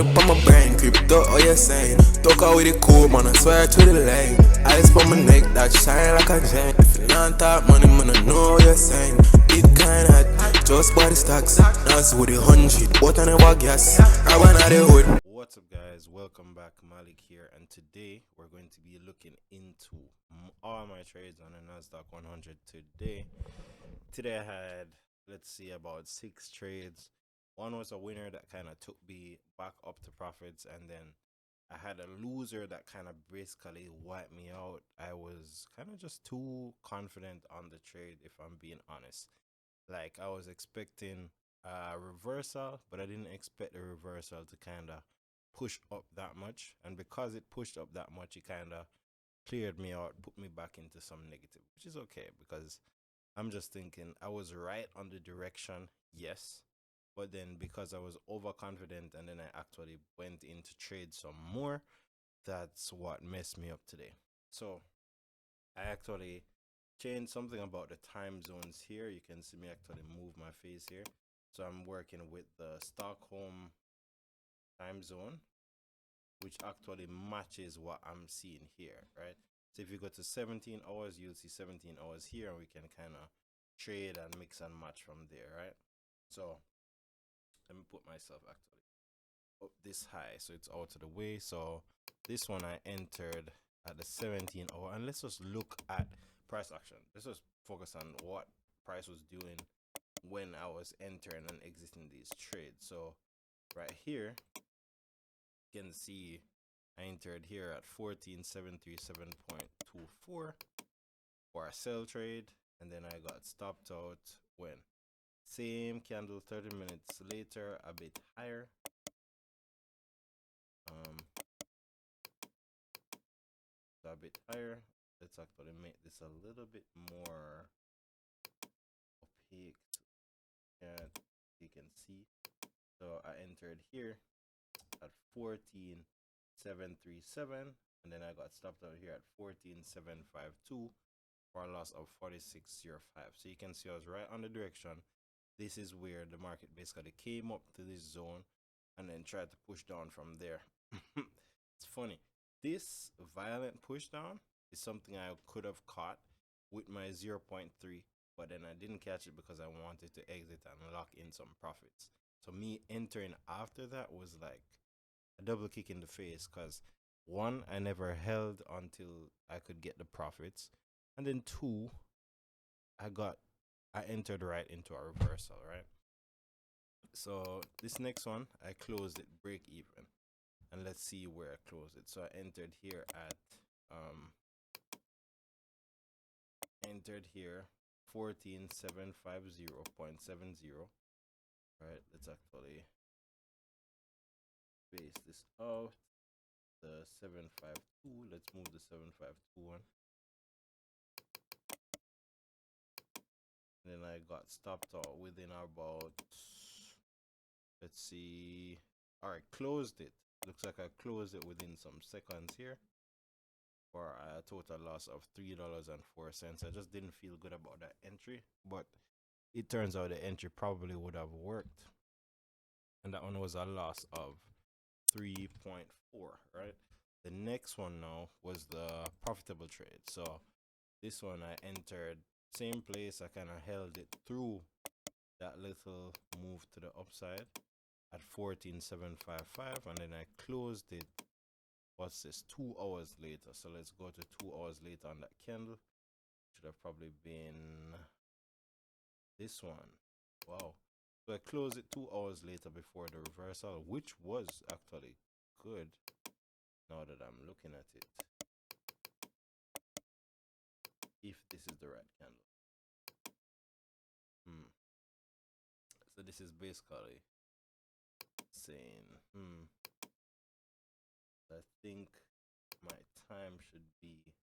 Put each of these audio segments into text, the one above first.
up on my brain, crypto, oh you saying. Talk out with the code, man, I swear to the lane. Ice on my neck, that shine like a chain. If you don't talk money, man, I know what you're saying. It kinda hot, just body stocks. Nas with the 100, but I never gas. I run out the hood. What's up, guys? Welcome back. Malik here, and today we're going to be looking into all my trades on the Nasdaq 100 today. Today I had, let's see, about 6 trades. One was a winner that kind of took me back up to profits, and then I had a loser that kind of basically wiped me out. I was kind of just too confident on the trade, if I'm being honest. Like, I was expecting a reversal, but I didn't expect the reversal to kind of push up that much. And because it pushed up that much, it kind of cleared me out, put me back into some negative, which is okay, because I'm just thinking I was right on the direction, yes. But then because I was overconfident and then I actually went into trade some more, that's what messed me up today. So I actually changed something about the time zones here. You can see me actually move my face here. So I'm working with the Stockholm time zone, which actually matches what I'm seeing here, right? So if you go to 17 hours, you'll see 17 hours here, and we can kind of trade and mix and match from there, right? So let me put myself actually up this high so it's out of the way. So this one I entered at the 17 hour, and let's just look at price action. Let's just focus on what price was doing when I was entering and exiting these trades. So right here you can see I entered here at 14737.24 for a sell trade, and then I got stopped out when same candle 30 minutes later, a bit higher. So a bit higher. Let's actually make this a little bit more opaque, and you can see. So I entered here at 14737, and then I got stopped out here at 14752 for a loss of 4605. So you can see I was right on the direction. This is where the market basically came up to this zone and then tried to push down from there. It's funny. This violent push down is something I could have caught with my 0.3, but then I didn't catch it because I wanted to exit and lock in some profits. So me entering after that was like a double kick in the face, because one, I never held until I could get the profits, and then two, I entered right into a reversal, right? So this next one, I closed it break even, and let's see where I closed it. So I entered here at 14750.70. Right, let's actually base this out. The 752, let's move the 752 one. And then I got stopped out within about, let's see, all right, closed it. Looks like I closed it within some seconds here for a total loss of $3.04. I just didn't feel good about that entry, but it turns out the entry probably would have worked, and that one was a loss of 3.4, right? The next one now was the profitable trade. So this one I entered same place. I kind of held it through that little move to the upside at 14755, and then I closed it, what's this, 2 hours later. So let's go to 2 hours later on that candle. Should have probably been this one. Wow. So I closed it 2 hours later before the reversal, which was actually good now that I'm looking at it, if this is the right candle. So this is basically saying I think my time should be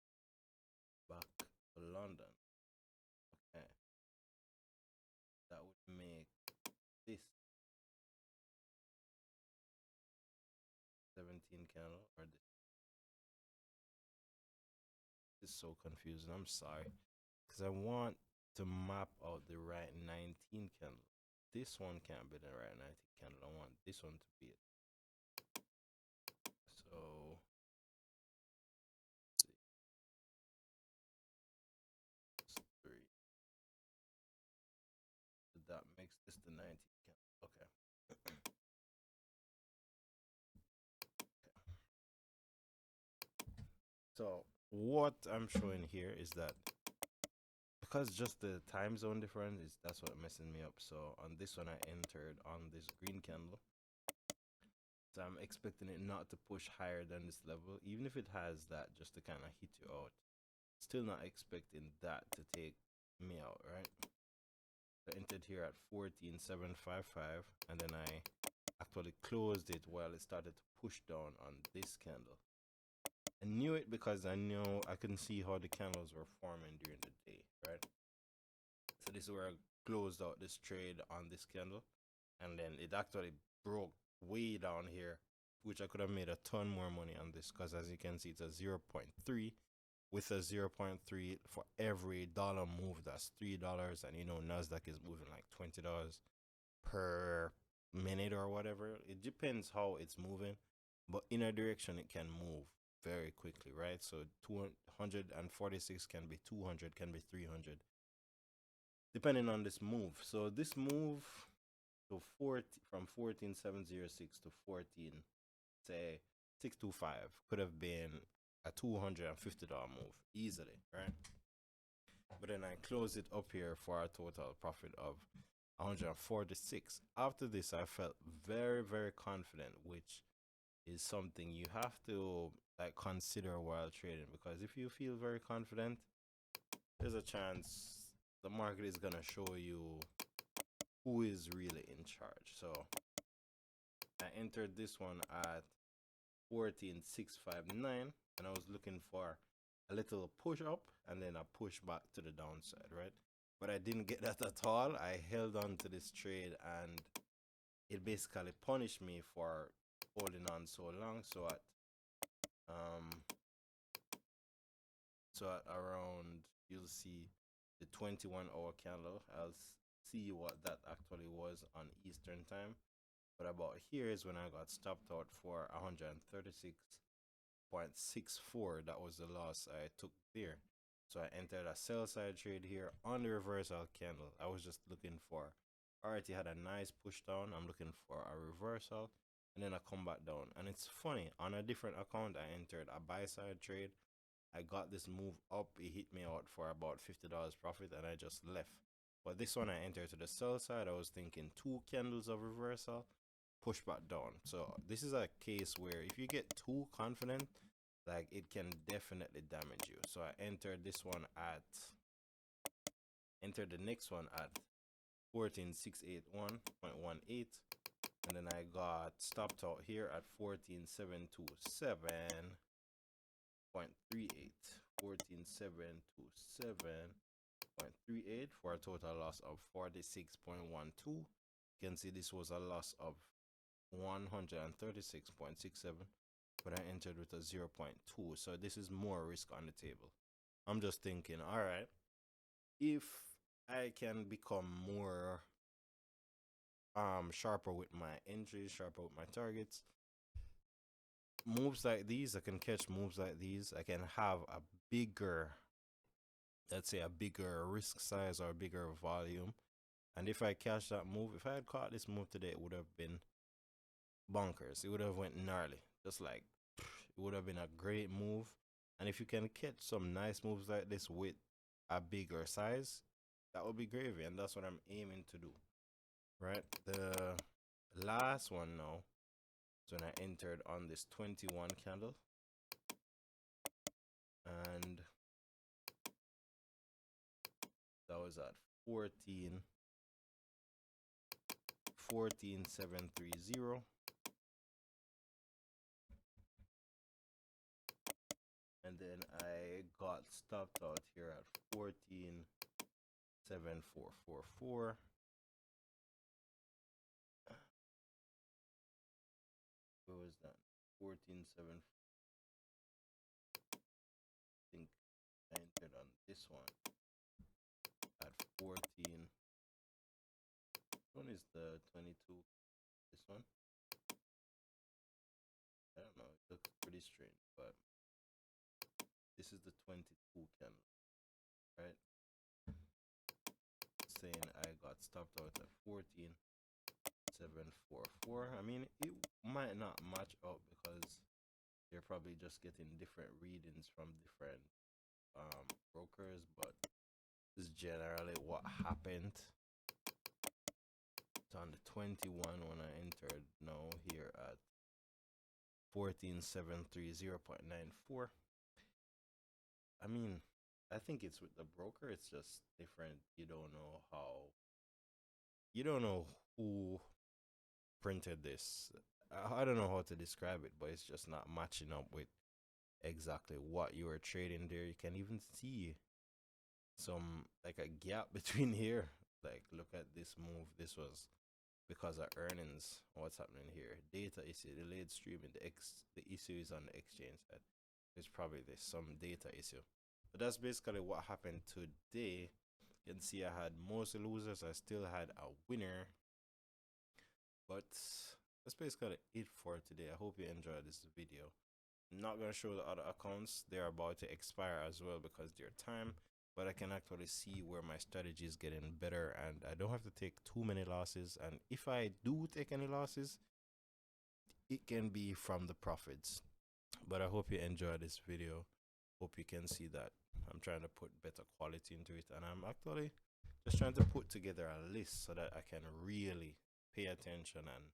back to London. Okay, that would make this 17 candle, or this is so confusing. I'm sorry, because I want to map out the right 19 candle. This one can't be the right 19 candle. I want this one to be it. makes this the 90 candle. Okay. So what I'm showing here is that because just the time zone difference is that's what messing me up. So on this one I entered on this green candle. So I'm expecting it not to push higher than this level, even if it has that, just to kind of hit you out. Still not expecting that to take me out, right? So I entered here at 14,755, and then I actually closed it while it started to push down on this candle. I knew it because I knew I couldn't see how the candles were forming during the day, right? So this is where I closed out this trade on this candle, and then it actually broke way down here, which I could have made a ton more money on this, because as you can see, it's a 0.3. With a 0.3 for every dollar move, that's $3. And you know, Nasdaq is moving like $20 per minute or whatever. It depends how it's moving, but in a direction it can move very quickly, right? So 246 can be 200, can be 300, depending on this move. So this move to 40 from 14,706 to 14, say 625, could have been a $250 move easily, right? But then I closed it up here for a total profit of 146. After this, I felt very, very confident, which is something you have to like consider while trading, because if you feel very confident, there's a chance the market is gonna show you who is really in charge. So I entered this one at 14,659, and I was looking for a little push up and then a push back to the downside, right? But I didn't get that at all. I held on to this trade, and it basically punished me for holding on so long. So at around, you'll see the 21-hour candle. I'll see what that actually was on Eastern time. But about here is when I got stopped out for 136.64. That was the loss I took there. So I entered a sell side trade here on the reversal candle. I was just looking for, alright, it had a nice push down. I'm looking for a reversal, and then I come back down. And it's funny, on a different account, I entered a buy side trade. I got this move up. It hit me out for about $50 profit, and I just left. But this one I entered to the sell side. I was thinking 2 candles of reversal, push back down. So this is a case where if you get too confident, like, it can definitely damage you. So I entered this one at, entered the next one at 14,681.18, and then I got stopped out here at 14,727.38, 14,727.38 for a total loss of 46.12. You can see this was a loss of 136.67, but I entered with a 0.2, so this is more risk on the table. I'm just thinking, all right, if I can become more sharper with my entries, sharper with my targets, moves like these, I can catch moves like these, I can have a bigger, let's say a bigger risk size or a bigger volume. And if I catch that move, if I had caught this move today, it would have been bonkers. It would have went gnarly, just like, it would have been a great move. And if you can catch some nice moves like this with a bigger size, that would be gravy, and that's what I'm aiming to do, right? The last one now is when I entered on this 21 candle, and that was at 14,730. And then I got stopped out here at 14,744. Where was that? 14,7. I think I entered on this one at 14. Which one is the 22? This one? I don't know. It looks pretty strange, but this is the 22 candle, right? saying I got stopped out at 14,744. I mean, it might not match up because they're probably just getting different readings from different brokers, but this is generally what happened. It's on the 21 when I entered now here at 14,730.94. I mean, I think it's with the broker, it's just different. You don't know who printed this. I don't know how to describe it, but it's just not matching up with exactly what you were trading there. You can even see some like a gap between here. Like, look at this move. This was because of earnings. What's happening here? Data issue, delayed streaming. The issue is on the exchange side. It's probably there's some data issue. But that's basically what happened today. You can see I had mostly losers. I still had a winner. But that's basically it for today. I hope you enjoyed this video. I'm not going to show the other accounts. They're about to expire as well because they're time. But I can actually see where my strategy is getting better. And I don't have to take too many losses. And if I do take any losses, it can be from the profits. But I hope you enjoyed this video. Hope you can see that I'm trying to put better quality into it, and I'm actually just trying to put together a list so that I can really pay attention and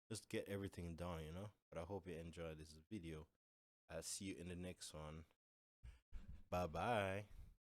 just get everything done, you know. But I hope you enjoyed this video. I'll see you in the next one. Bye bye.